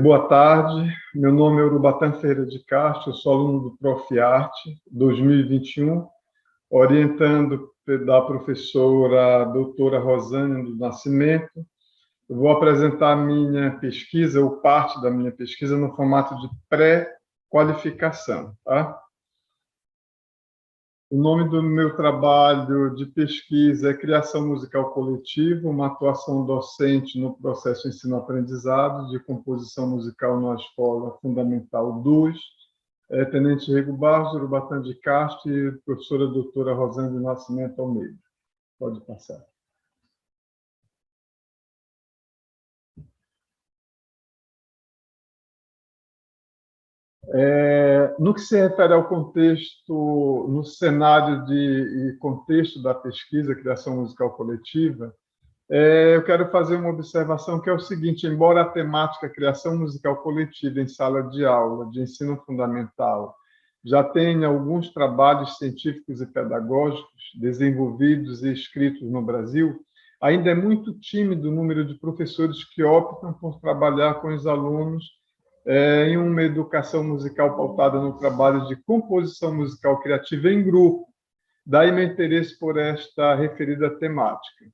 Boa tarde, meu nome é Urubatã Ferreira de Castro, eu sou aluno do Profiarte 2021, orientando da professora doutora Rosângela do Nascimento. Eu vou apresentar a minha pesquisa, ou parte da minha pesquisa, no formato de pré-qualificação. Tá? O nome do meu trabalho de pesquisa é Criação Musical Coletiva, uma atuação docente no processo ensino-aprendizado de composição musical na Escola Fundamental 2, Tenente Rego Barros, Urubatã de Castro e professora doutora Rosângela Nascimento Almeida. Pode passar. No que se refere ao contexto, no cenário e contexto da pesquisa Criação Musical Coletiva, eu quero fazer uma observação que é o seguinte: embora a temática criação musical coletiva em sala de aula de ensino fundamental já tenha alguns trabalhos científicos e pedagógicos desenvolvidos e escritos no Brasil, ainda é muito tímido o número de professores que optam por trabalhar com os alunos em uma educação musical pautada no trabalho de composição musical criativa em grupo. Daí meu interesse por esta referida temática.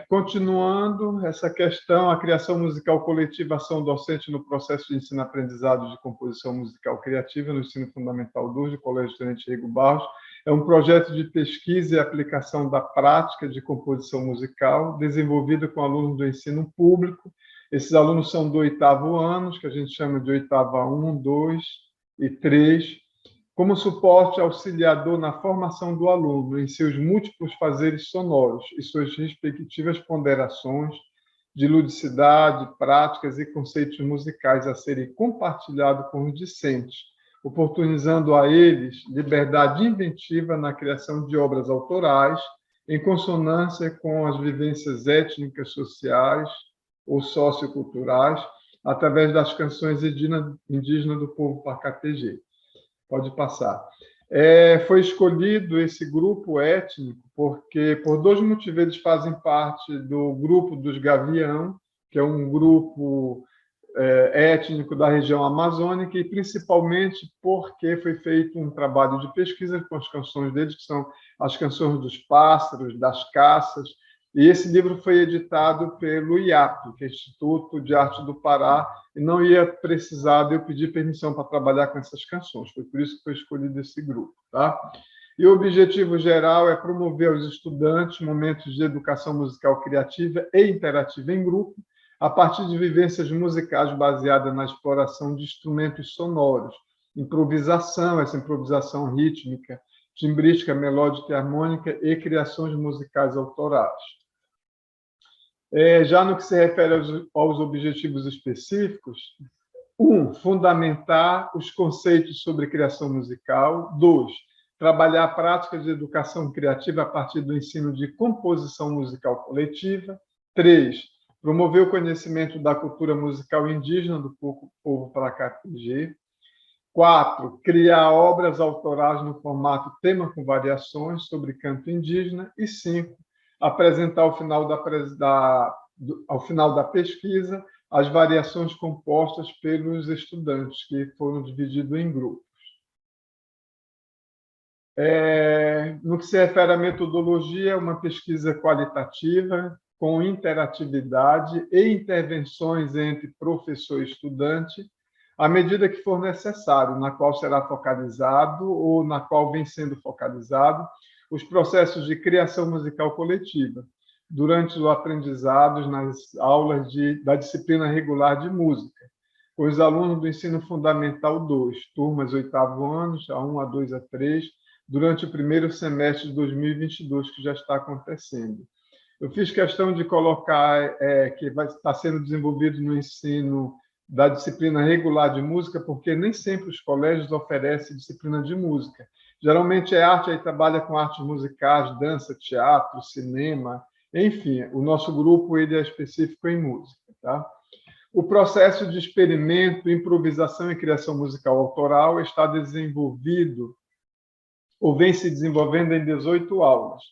Continuando essa questão, a criação musical coletiva, ação docente no processo de ensino-aprendizado de composição musical criativa no ensino fundamental 2 do Colégio Tenente Rego Barros, é um projeto de pesquisa e aplicação da prática de composição musical desenvolvido com alunos do ensino público. Esses alunos são do 8º ano, que a gente chama de oitava 1, 2 e 3, como suporte auxiliador na formação do aluno em seus múltiplos fazeres sonoros e suas respectivas ponderações de ludicidade, práticas e conceitos musicais a serem compartilhados com os discentes, oportunizando a eles liberdade inventiva na criação de obras autorais, em consonância com as vivências étnicas, sociais ou socioculturais, através das canções indígenas do povo Pacatejê. Pode passar. Foi escolhido esse grupo étnico porque, por dois motivos, eles fazem parte do grupo dos Gavião, que é um grupo étnico da região amazônica, e principalmente porque foi feito um trabalho de pesquisa com as canções deles, que são as canções dos pássaros, das caças, e esse livro foi editado pelo IAP, que é Instituto de Arte do Pará, e não ia precisar de eu pedir permissão para trabalhar com essas canções. Foi por isso que foi escolhido esse grupo. Tá? E o objetivo geral é promover aos estudantes momentos de educação musical criativa e interativa em grupo, a partir de vivências musicais baseadas na exploração de instrumentos sonoros, improvisação, essa improvisação rítmica, timbrística, melódica e harmônica e criações musicais autorais. Já no que se refere aos objetivos específicos, 1. Fundamentar os conceitos sobre criação musical. 2. Trabalhar a prática de educação criativa a partir do ensino de composição musical coletiva. 3. Promover o conhecimento da cultura musical indígena do povo Pacatejê. 4. Criar obras autorais no formato tema com variações sobre canto indígena. E 5. Apresentar ao final da pesquisa as variações compostas pelos estudantes, que foram divididos em grupos. No que se refere à metodologia, é uma pesquisa qualitativa, com interatividade e intervenções entre professor e estudante, à medida que for necessário, na qual será focalizado ou na qual vem sendo focalizado os processos de criação musical coletiva, durante os aprendizados nas aulas da disciplina regular de música, com os alunos do ensino fundamental 2, turmas 8º anos, A1, A2, A3, durante o primeiro semestre de 2022, que já está acontecendo. Eu fiz questão de colocar que vai estar sendo desenvolvido no ensino da disciplina regular de música, porque nem sempre os colégios oferecem disciplina de música. Geralmente é arte, aí trabalha com artes musicais, dança, teatro, cinema, enfim, o nosso grupo ele é específico em música. Tá? O processo de experimento, improvisação e criação musical autoral está desenvolvido ou vem se desenvolvendo em 18 aulas.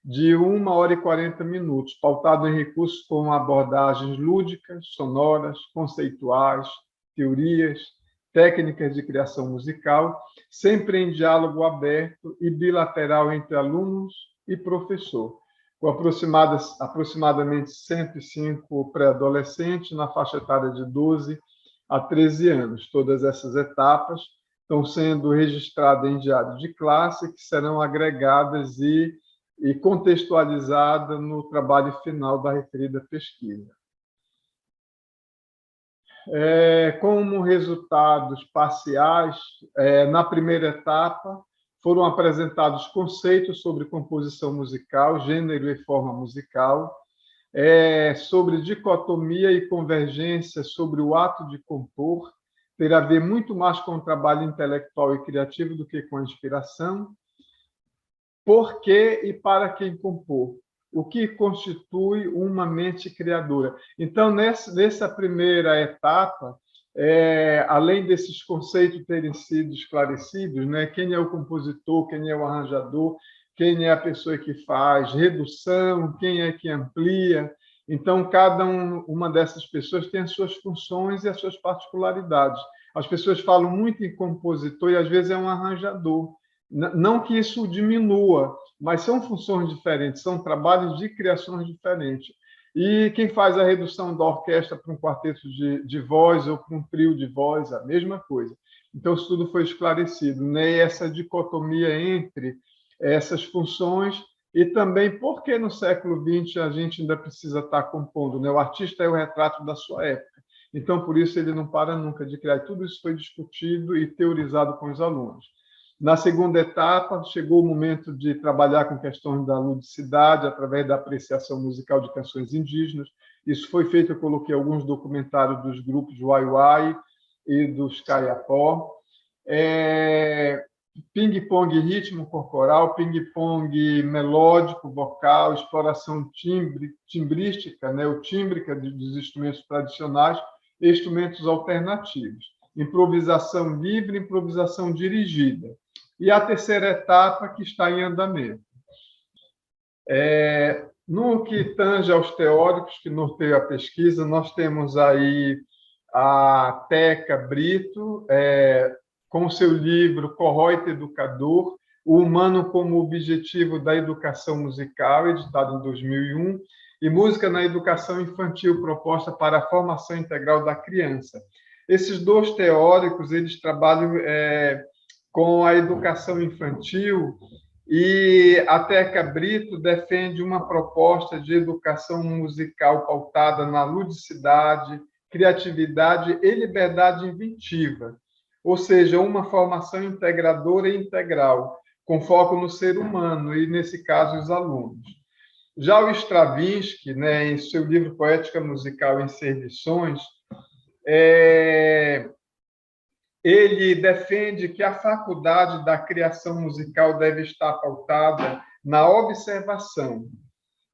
de 1 hora e 40 minutos, pautado em recursos como abordagens lúdicas, sonoras, conceituais, teorias, técnicas de criação musical, sempre em diálogo aberto e bilateral entre alunos e professor, com aproximadamente 105 pré-adolescentes na faixa etária de 12 a 13 anos. Todas essas etapas estão sendo registradas em diário de classe, que serão agregadas e contextualizadas no trabalho final da referida pesquisa. Como resultados parciais, na primeira etapa, foram apresentados conceitos sobre composição musical, gênero e forma musical, sobre dicotomia e convergência sobre o ato de compor, ter a ver muito mais com o trabalho intelectual e criativo do que com a inspiração. Por que e para quem compor? O que constitui uma mente criadora? Então, nessa primeira etapa, além desses conceitos terem sido esclarecidos, né, quem é o compositor, quem é o arranjador, quem é a pessoa que faz redução, quem é que amplia. Então, cada uma dessas pessoas tem as suas funções e as suas particularidades. As pessoas falam muito em compositor e, às vezes, é um arranjador. Não que isso diminua, mas são funções diferentes, são trabalhos de criações diferentes. E quem faz a redução da orquestra para um quarteto de voz ou para um trio de voz, a mesma coisa. Então, isso tudo foi esclarecido, né? Essa dicotomia entre essas funções e também porque no século XX a gente ainda precisa estar compondo, né? O artista é o retrato da sua época. Então, por isso, ele não para nunca de criar. Tudo isso foi discutido e teorizado com os alunos. Na segunda etapa, chegou o momento de trabalhar com questões da ludicidade, através da apreciação musical de canções indígenas. Isso foi feito, eu coloquei alguns documentários dos grupos Uai-Uai e dos Kayapó. Ping-pong ritmo corporal, ping-pong melódico, vocal, exploração timbrística, né, ou tímbrica dos instrumentos tradicionais e instrumentos alternativos. Improvisação livre, improvisação dirigida. E a terceira etapa, que está em andamento. No que tange aos teóricos que norteiam a pesquisa, nós temos aí a Teca Brito, com seu livro Corroite Educador, O Humano como Objetivo da Educação Musical, editado em 2001, e Música na Educação Infantil, proposta para a formação integral da criança. Esses dois teóricos, eles trabalham com a educação infantil, e a Teca Brito defende uma proposta de educação musical pautada na ludicidade, criatividade e liberdade inventiva, ou seja, uma formação integradora e integral, com foco no ser humano e, nesse caso, os alunos. Já o Stravinsky, né, em seu livro Poética Musical em 6 lições, ele defende que a faculdade da criação musical deve estar pautada na observação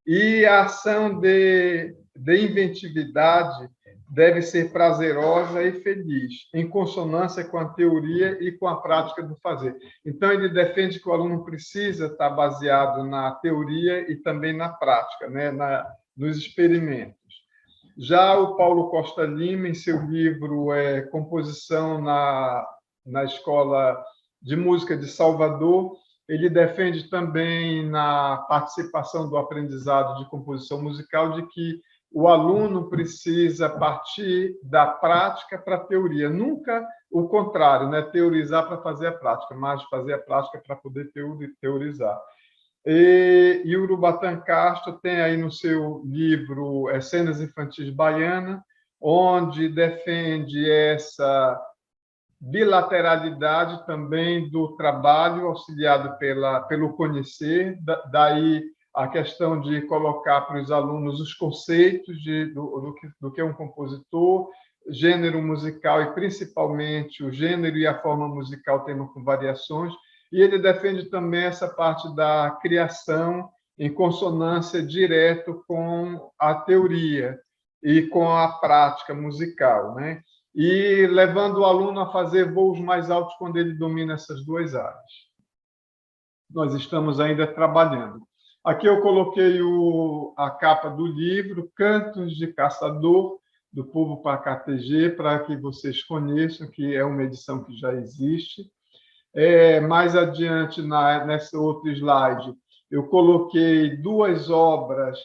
e a ação de inventividade deve ser prazerosa e feliz, em consonância com a teoria e com a prática do fazer. Então, ele defende que o aluno precisa estar baseado na teoria e também na prática, né? Nos experimentos. Já o Paulo Costa Lima, em seu livro Composição na Escola de Música de Salvador, ele defende também, na participação do aprendizado de composição musical, de que o aluno precisa partir da prática para a teoria. Nunca o contrário, né? Teorizar para fazer a prática, mas fazer a prática para poder teorizar. E Urubatã Castro tem aí no seu livro Cenas Infantis Baiana, onde defende essa bilateralidade também do trabalho auxiliado pelo conhecer, daí a questão de colocar para os alunos os conceitos do que é um compositor, gênero musical e, principalmente, o gênero e a forma musical, tema com variações, e ele defende também essa parte da criação em consonância direto com a teoria e com a prática musical, né? E levando o aluno a fazer voos mais altos quando ele domina essas duas áreas. Nós estamos ainda trabalhando. Aqui eu coloquei a capa do livro, Cantos de Caçador, do Povo Pacatejê, para que vocês conheçam, que é uma edição que já existe. Mais adiante, nessa outra slide, eu coloquei duas obras,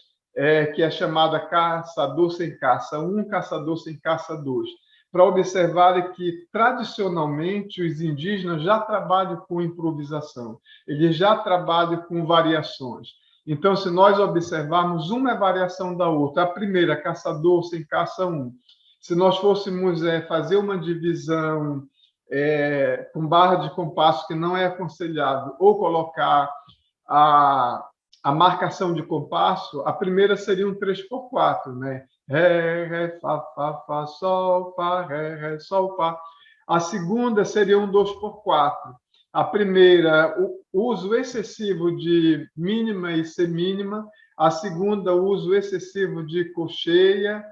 que é chamada Caçador Sem Caça 1, Caçador Sem Caça 2, para observarem que, tradicionalmente, os indígenas já trabalham com improvisação, eles já trabalham com variações. Então, se nós observarmos, uma é variação da outra. A primeira, Caçador Sem Caça 1. Se nós fôssemos fazer uma divisão com barra de compasso, que não é aconselhado, ou colocar a marcação de compasso, a primeira seria um 3x4, né? Ré, fá, sol, fá, ré, sol, fá. A segunda seria um 2x4. A primeira, o uso excessivo de mínima e semínima. A segunda, o uso excessivo de cocheia,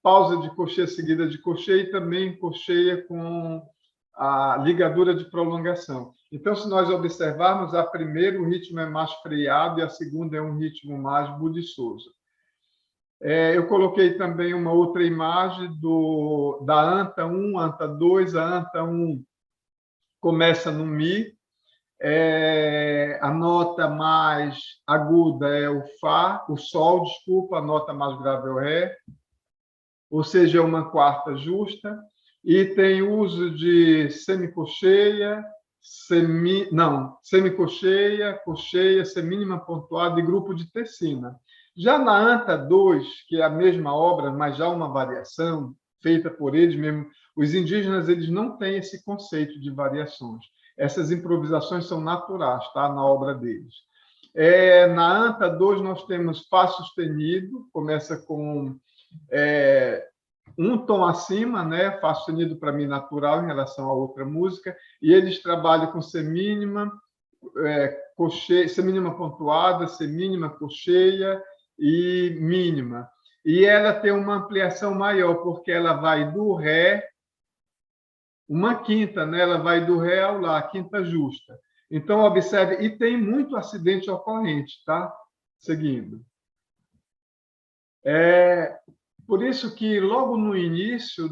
pausa de cocheia seguida de cocheia e também cocheia com a ligadura de prolongação. Então, se nós observarmos, a primeira, o ritmo é mais freado e a segunda é um ritmo mais buliçoso. Eu coloquei também uma outra imagem da anta 1, anta 2. A anta 1 começa no Mi, a nota mais aguda é o Fá, o Sol, desculpa, a nota mais grave é o Ré, ou seja, uma quarta justa, e tem uso de semicocheia, semicocheia, cocheia, semínima pontuada e grupo de tercina. Já na anta 2, que é a mesma obra, mas já uma variação feita por eles mesmo, os indígenas eles não têm esse conceito de variações. Essas improvisações são naturais, tá? Na obra deles. Na anta 2, nós temos Fá sustenido, começa com um tom acima, né? Fá sustenido para mim natural em relação a outra música, e eles trabalham com semínima, cocheia, semínima pontuada, semínima, cocheia e mínima. E ela tem uma ampliação maior, porque ela vai do Ré, uma quinta, né? Ela vai do Ré ao Lá, quinta justa. Então, observe, e tem muito acidente ocorrente, tá? Seguindo. Por isso que, logo no início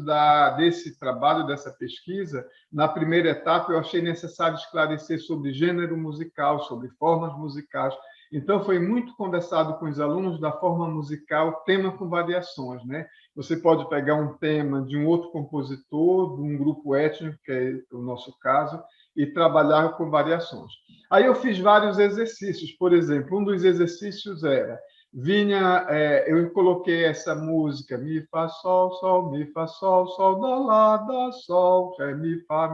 desse trabalho, dessa pesquisa, na primeira etapa, eu achei necessário esclarecer sobre gênero musical, sobre formas musicais. Então, foi muito conversado com os alunos da forma musical, tema com variações, né? Você pode pegar um tema de um outro compositor, de um grupo étnico, que é o nosso caso, e trabalhar com variações. Aí eu fiz vários exercícios. Por exemplo, um dos exercícios era eu coloquei essa música, mi, fá, sol, mi, fá, sol, dó, lá, dó, sol, ré, mi, fá,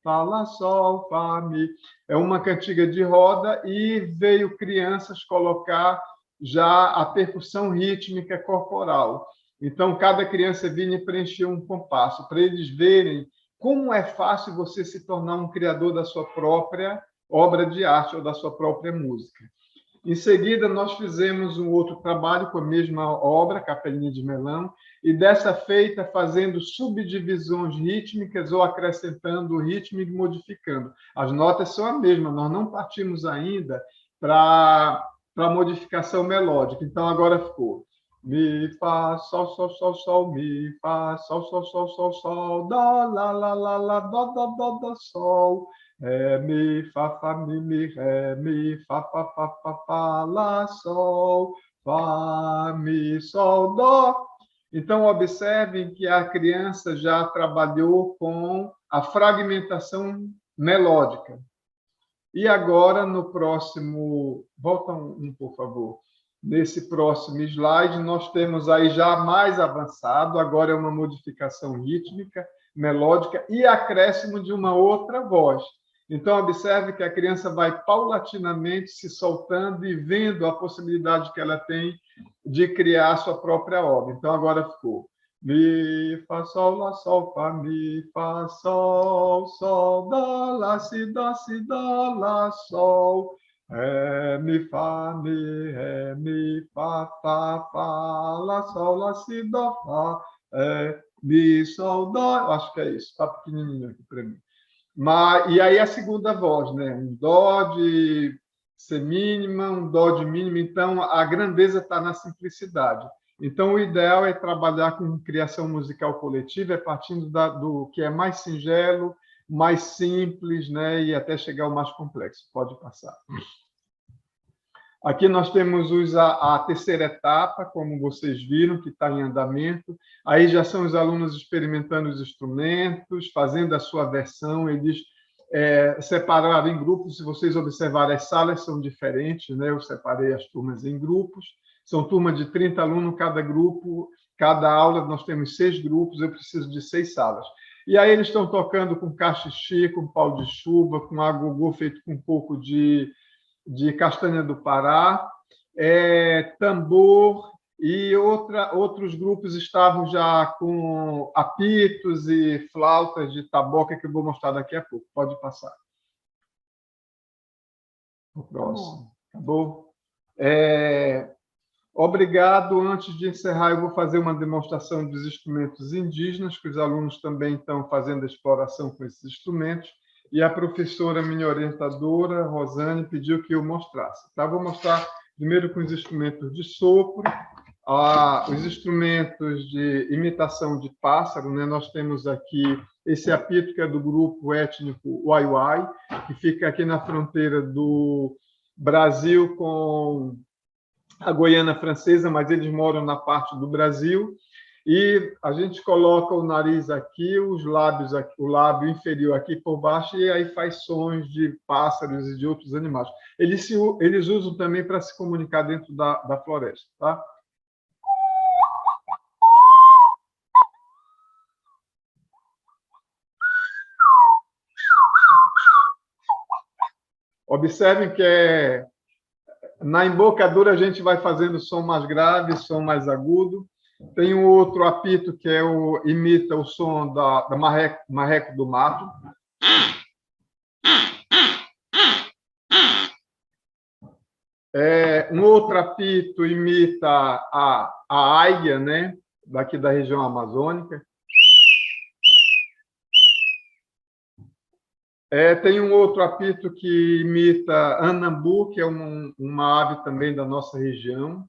fá, lá, sol, fá, mi. É uma cantiga de roda e veio crianças colocar já a percussão rítmica corporal. Então, cada criança vinha e preenchia um compasso, para eles verem como é fácil você se tornar um criador da sua própria obra de arte ou da sua própria música. Em seguida, nós fizemos um outro trabalho com a mesma obra, Capelinha de Melão, e dessa feita fazendo subdivisões rítmicas ou acrescentando ritmo e modificando. As notas são a mesma, nós não partimos ainda para modificação melódica. Então, agora ficou mi, fá, sol, mi, fá, sol, dó, lá, dó, sol, mi, fá, mi, ré, mi, fá, lá, sol, fá, mi, sol, dó. Então, observem que a criança já trabalhou com a fragmentação melódica. E agora, no próximo... Volta por favor. Nesse próximo slide, nós temos aí já mais avançado, agora é uma modificação rítmica, melódica e acréscimo de uma outra voz. Então, observe que a criança vai paulatinamente se soltando e vendo a possibilidade que ela tem de criar a sua própria obra. Então, agora ficou mi, fá, sol, lá, sol, fá, mi, fá, sol, dó, lá, si, dó, lá, sol, ré, mi, ré, mi, fá, lá, sol, lá, si, dó, fá, mi, sol, dó. Eu acho que é isso, está pequenininho aqui para mim. E aí a segunda voz, né? Um dó de semínima, um dó de mínima. Então, a grandeza está na simplicidade. Então, o ideal é trabalhar com criação musical coletiva, partindo do que é mais singelo, mais simples, né, e até chegar ao mais complexo. Pode passar. Aqui nós temos a terceira etapa, como vocês viram, que está em andamento. Aí já são os alunos experimentando os instrumentos, fazendo a sua versão. Eles separaram em grupos. Se vocês observarem, as salas são diferentes, né? Eu separei as turmas em grupos. São turmas de 30 alunos cada grupo. Cada aula nós temos 6 grupos. Eu preciso de 6 salas. E aí eles estão tocando com cachixi, com pau de chuva, com agogô feito com um pouco de castanha do Pará, tambor, e outros grupos estavam já com apitos e flautas de taboca, que eu vou mostrar daqui a pouco. Pode passar. O próximo. Acabou? Obrigado. Antes de encerrar, eu vou fazer uma demonstração dos instrumentos indígenas, que os alunos também estão fazendo exploração com esses instrumentos. E a professora, minha orientadora, Rosane, pediu que eu mostrasse. Tá? Vou mostrar primeiro com os instrumentos de sopro, os instrumentos de imitação de pássaro. Né? Nós temos aqui esse apito, que é do grupo étnico Uai-Uai, que fica aqui na fronteira do Brasil com a Guiana Francesa, mas eles moram na parte do Brasil. E a gente coloca o nariz aqui, os lábios aqui, o lábio inferior aqui por baixo, e aí faz sons de pássaros e de outros animais. Eles usam também para se comunicar dentro da floresta. Tá? Observem que na embocadura a gente vai fazendo som mais grave, som mais agudo. Tem um outro apito que imita o som da marreco do mato. Um outro apito imita a águia, né? Daqui da região amazônica. Tem um outro apito que imita anambu, que é uma ave também da nossa região.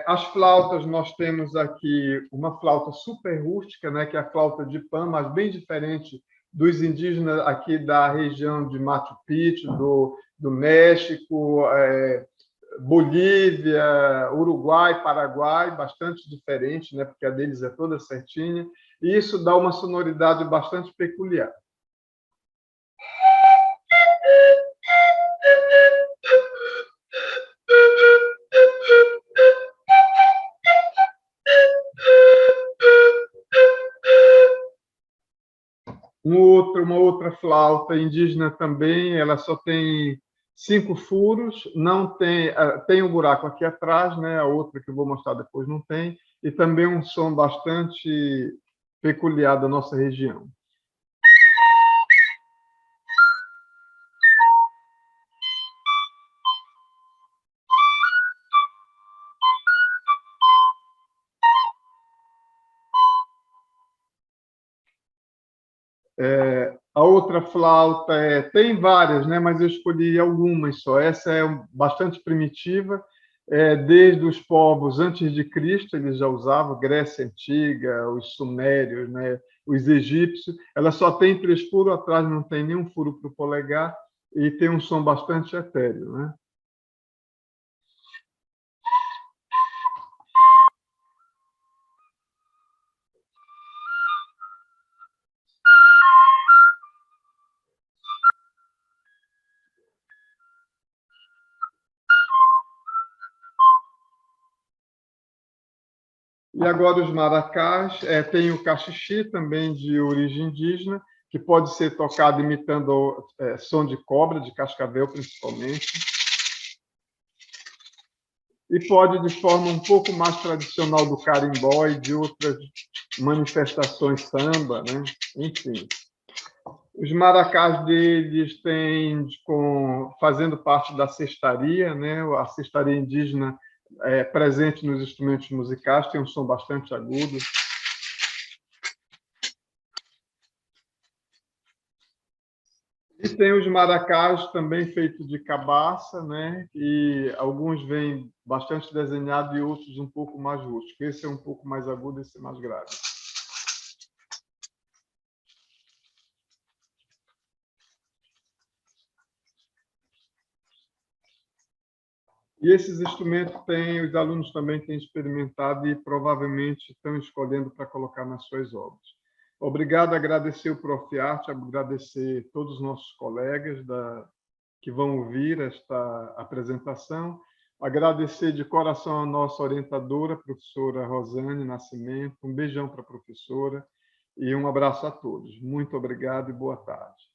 As flautas, nós temos aqui uma flauta super rústica, né, que é a flauta de pan, mas bem diferente dos indígenas aqui da região de Machu Picchu, do México, Bolívia, Uruguai, Paraguai, bastante diferente, né, porque a deles é toda certinha, e isso dá uma sonoridade bastante peculiar. Uma outra flauta indígena também, ela só tem 5 furos, não tem um buraco aqui atrás, né? A outra que eu vou mostrar depois não tem, e também um som bastante peculiar da nossa região. A outra flauta tem várias, né? Mas eu escolhi algumas só. Essa é bastante primitiva, desde os povos antes de Cristo, eles já usavam, Grécia Antiga, os sumérios, né? Os egípcios. Ela só tem 3 furos, atrás não tem nenhum furo para o polegar, e tem um som bastante etéreo, né? E agora os maracás, tem o cachixi, também de origem indígena, que pode ser tocado imitando som de cobra, de cascavel, principalmente. E pode, de forma um pouco mais tradicional, do carimbó e de outras manifestações samba, né? Enfim. Os maracás deles têm, fazendo parte da cestaria, né? A cestaria indígena presente nos instrumentos musicais, tem um som bastante agudo. tem os maracás também feitos de cabaça, né? E alguns vêm bastante desenhados e outros um pouco mais rústicos. Esse é um pouco mais agudo, esse é mais grave. E esses instrumentos os alunos também têm experimentado e provavelmente estão escolhendo para colocar nas suas obras. Obrigado, agradecer o Prof. Arte, agradecer todos os nossos colegas que vão ouvir esta apresentação, agradecer de coração a nossa orientadora, a professora Rosane Nascimento, um beijão para a professora e um abraço a todos. Muito obrigado e boa tarde.